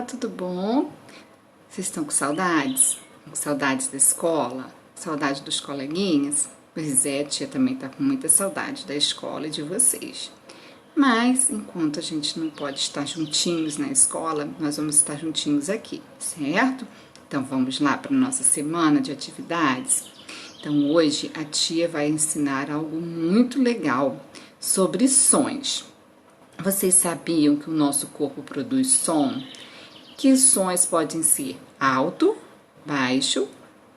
tudo bom? Vocês estão com saudades? Com saudades da escola? Saudade dos coleguinhas? Pois é, a tia também tá com muita saudade da escola e de vocês. Mas, enquanto a gente não pode estar juntinhos na escola, nós vamos estar juntinhos aqui, certo? Então, vamos lá para a nossa semana de atividades? Então, hoje a tia vai ensinar algo muito legal sobre sons. Vocês sabiam que o nosso corpo produz som? Que sons podem ser alto, baixo,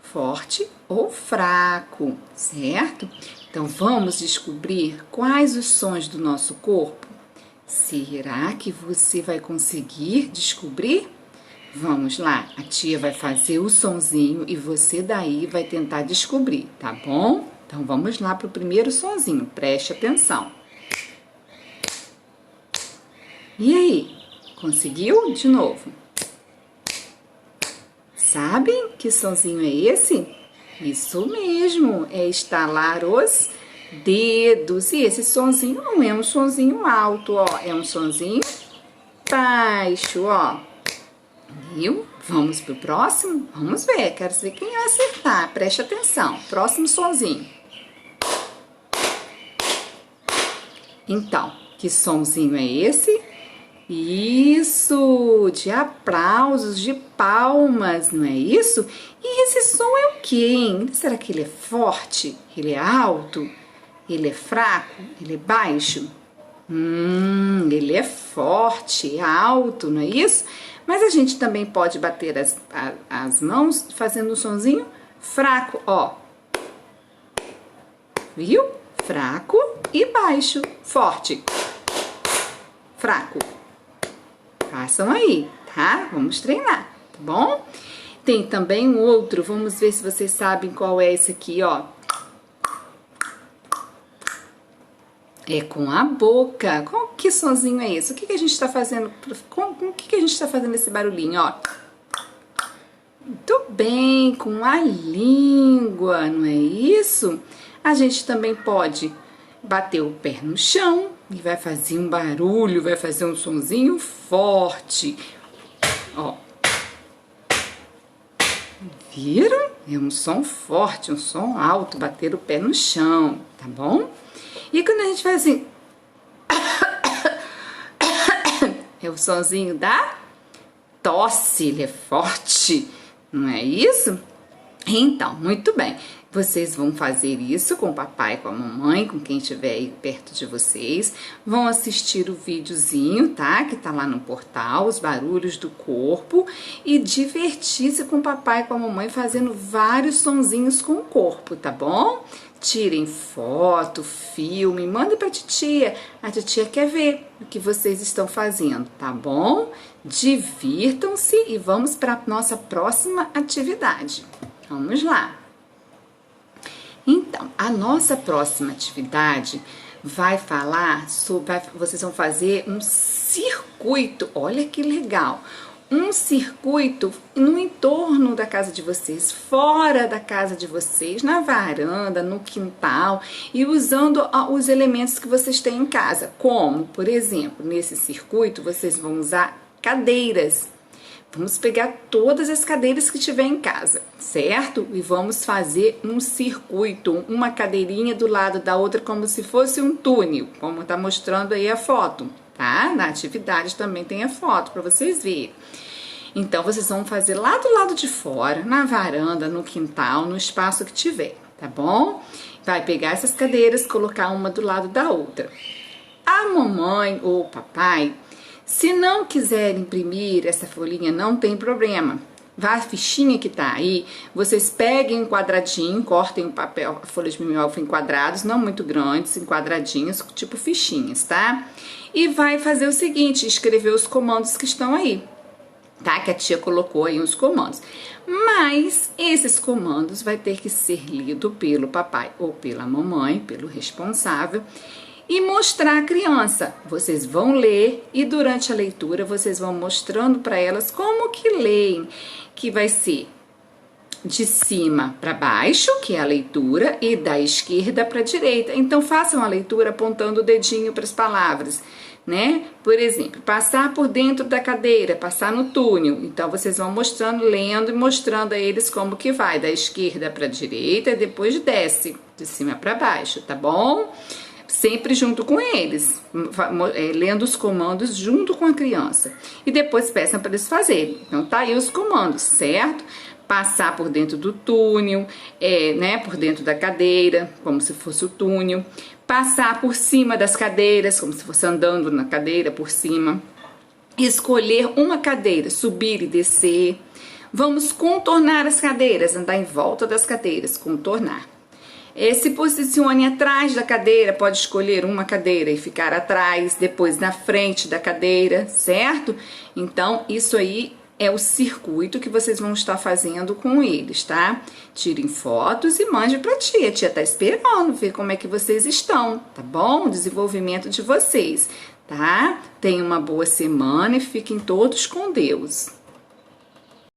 forte ou fraco, certo? Então, vamos descobrir quais os sons do nosso corpo? Será que você vai conseguir descobrir? Vamos lá, a tia vai fazer o sonzinho e você daí vai tentar descobrir, tá bom? Então, vamos lá para o primeiro sonzinho, preste atenção. E aí, conseguiu? De novo. Sabem que sonzinho é esse? Isso mesmo, é estalar os dedos. E esse sonzinho não é um sonzinho alto, ó, é um sonzinho baixo, ó. Viu? Vamos pro próximo? Vamos ver, quero saber quem vai acertar. Preste atenção, próximo sonzinho. Então, que sonzinho é esse? Isso, de aplausos, de palmas, não é isso? E esse som é o quê, hein? Será que ele é forte? Ele é alto? Ele é fraco? Ele é baixo? Ele é forte, é alto, não é isso? Mas a gente também pode bater as mãos fazendo um sonzinho fraco, ó. Viu? Fraco e baixo, forte, fraco. Façam aí, tá? Vamos treinar, tá bom? Tem também um outro, vamos ver se vocês sabem qual é esse aqui, ó. É com a boca. Que sonzinho é esse? O que a gente tá fazendo? Com o que a gente tá fazendo esse barulhinho, ó? Muito bem, com a língua, não é isso? A gente também pode bater o pé no chão e vai fazer um barulho, vai fazer um sonzinho forte. Ó. Viram? É um som forte, um som alto, bater o pé no chão, tá bom? E quando a gente faz assim, é o sonzinho da tosse, ele é forte, não é isso? Então, muito bem. Vocês vão fazer isso com o papai, com a mamãe, com quem estiver aí perto de vocês. Vão assistir o videozinho, tá? Que tá lá no portal, os barulhos do corpo. E divertir-se com o papai e com a mamãe fazendo vários sonzinhos com o corpo, tá bom? Tirem foto, filme, mandem pra titia. A titia quer ver o que vocês estão fazendo, tá bom? Divirtam-se e vamos para nossa próxima atividade. Vamos lá. Então, a nossa próxima atividade vai falar sobre, vocês vão fazer um circuito, olha que legal, um circuito no entorno da casa de vocês, fora da casa de vocês, na varanda, no quintal e usando os elementos que vocês têm em casa, como, por exemplo, nesse circuito vocês vão usar cadeiras. Vamos pegar todas as cadeiras que tiver em casa, certo? E vamos fazer um circuito, uma cadeirinha do lado da outra, como se fosse um túnel, como tá mostrando aí a foto, tá? Na atividade também tem a foto para vocês verem. Então, vocês vão fazer lá do lado de fora, na varanda, no quintal, no espaço que tiver, tá bom? Vai pegar essas cadeiras, colocar uma do lado da outra. A mamãe ou o papai, se não quiser imprimir essa folhinha, não tem problema. A fichinha que tá aí, vocês peguem um quadradinho, cortem o papel, a folha de mimeógrafo em quadrados, não muito grandes, em quadradinhos, tipo fichinhas, tá? E vai fazer o seguinte, escrever os comandos que estão aí, tá? Que a tia colocou aí os comandos. Mas esses comandos vai ter que ser lido pelo papai ou pela mamãe, pelo responsável, e mostrar à criança. Vocês vão ler e durante a leitura vocês vão mostrando para elas como que leem, que vai ser de cima para baixo, que é a leitura, e da esquerda para a direita. Então façam a leitura apontando o dedinho para as palavras. né? Por exemplo, passar por dentro da cadeira, passar no túnel. Então, vocês vão mostrando, lendo e mostrando a eles como que vai, da esquerda para a direita e depois desce, de cima para baixo, tá bom? Sempre junto com eles, lendo os comandos junto com a criança. E depois peçam para eles fazerem. Então, tá aí os comandos, certo? Passar por dentro do túnel, né, por dentro da cadeira, como se fosse o túnel. Passar por cima das cadeiras, como se fosse andando na cadeira por cima. Escolher uma cadeira, subir e descer. Vamos contornar as cadeiras, andar em volta das cadeiras, contornar. Se posicione atrás da cadeira, pode escolher uma cadeira e ficar atrás, depois na frente da cadeira, certo? Então, isso aí é o circuito que vocês vão estar fazendo com eles, tá? Tirem fotos e mande pra tia. A tia tá esperando ver como é que vocês estão, tá bom? O desenvolvimento de vocês, tá? Tenham uma boa semana e fiquem todos com Deus.